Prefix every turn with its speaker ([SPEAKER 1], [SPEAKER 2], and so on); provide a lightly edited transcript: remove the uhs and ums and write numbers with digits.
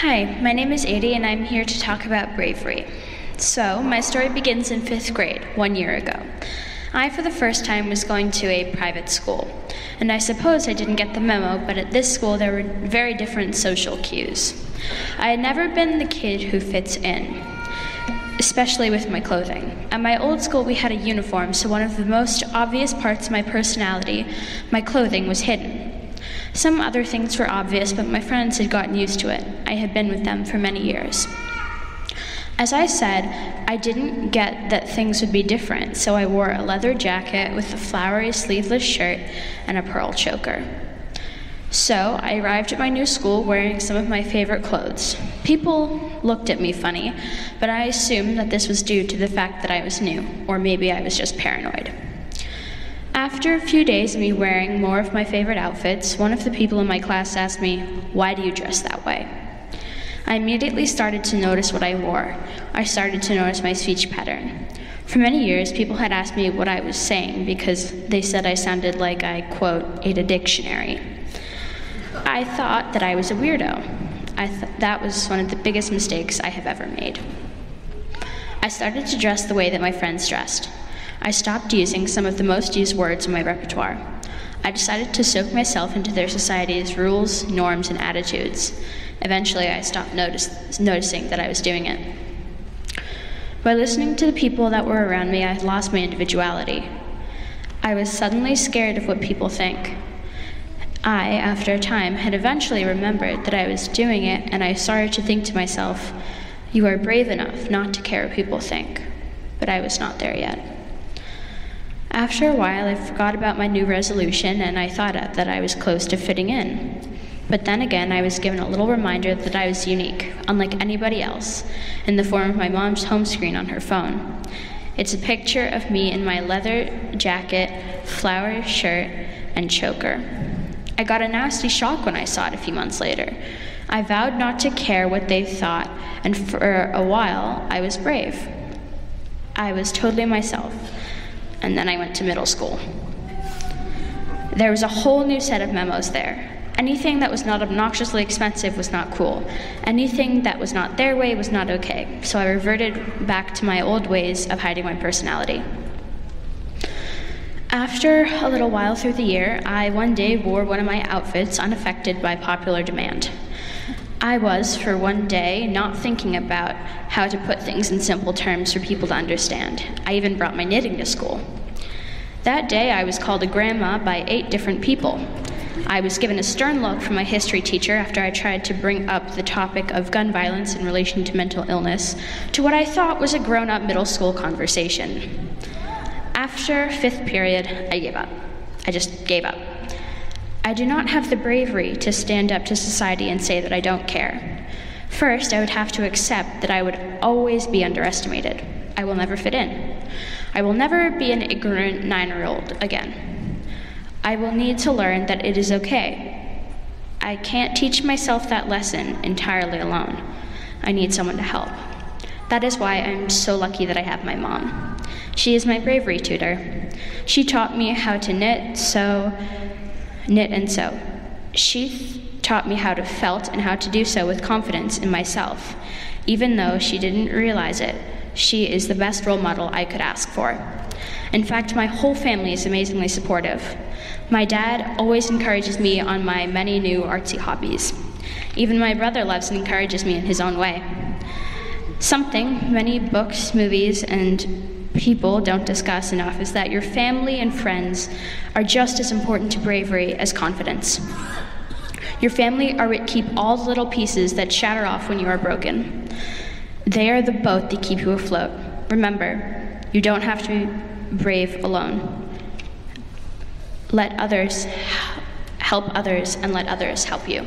[SPEAKER 1] Hi, my name is Adie and I'm here to talk about Bravery. So, my story begins in 5th grade, 1 year ago. I, for the first time, was going to a private school. And I suppose I didn't get the memo, but at this school there were very different social cues. I had never been the kid who fits in, especially with my clothing. At my old school we had a uniform, so one of the most obvious parts of my personality, my clothing, was hidden. Some other things were obvious, but my friends had gotten used to it. I had been with them for many years. As I said, I didn't get that things would be different, so I wore a leather jacket with a flowery sleeveless shirt and a pearl choker. So I arrived at my new school wearing some of my favorite clothes. People looked at me funny, but I assumed that this was due to the fact that I was new, or maybe I was just paranoid. After a few days of me wearing more of my favorite outfits, one of the people in my class asked me, "Why do you dress that way?" I immediately started to notice what I wore. I started to notice my speech pattern. For many years, people had asked me what I was saying because they said I sounded like I, quote, ate a dictionary. I thought that I was a weirdo. That was one of the biggest mistakes I have ever made. I started to dress the way that my friends dressed. I stopped using some of the most used words in my repertoire. I decided to soak myself into their society's rules, norms, and attitudes. Eventually, I stopped noticing that I was doing it. By listening to the people that were around me, I had lost my individuality. I was suddenly scared of what people think. I, after a time, had eventually remembered that I was doing it, and I started to think to myself, "You are brave enough not to care what people think." But I was not there yet. After a while, I forgot about my new resolution, and I thought that I was close to fitting in. But then again, I was given a little reminder that I was unique, unlike anybody else, in the form of my mom's home screen on her phone. It's a picture of me in my leather jacket, flowery shirt, and choker. I got a nasty shock when I saw it a few months later. I vowed not to care what they thought, and for a while, I was brave. I was totally myself. And then I went to middle school. There was a whole new set of memos there. Anything that was not obnoxiously expensive was not cool. Anything that was not their way was not okay. So I reverted back to my old ways of hiding my personality. After a little while through the year, I one day wore one of my outfits unaffected by popular demand. I was, for one day, not thinking about how to put things in simple terms for people to understand. I even brought my knitting to school. That day, I was called a grandma by 8 different people. I was given a stern look from my history teacher after I tried to bring up the topic of gun violence in relation to mental illness to what I thought was a grown-up middle school conversation. After 5th period, I gave up. I just gave up. I do not have the bravery to stand up to society and say that I don't care. First, I would have to accept that I would always be underestimated. I will never fit in. I will never be an ignorant 9-year-old again. I will need to learn that it is okay. I can't teach myself that lesson entirely alone. I need someone to help. That is why I'm so lucky that I have my mom. She is my bravery tutor. She taught me how to knit and sew. She taught me how to felt and how to do so with confidence in myself. Even though she didn't realize it, she is the best role model I could ask for. In fact, my whole family is amazingly supportive. My dad always encourages me on my many new artsy hobbies. Even my brother loves and encourages me in his own way. Something many books, movies, and people don't discuss enough is that your family and friends are just as important to bravery as confidence. Your family are what keep all the little pieces that shatter off when you are broken. They are the boat that keep you afloat. Remember, you don't have to be brave alone. Let others help others and let others help you.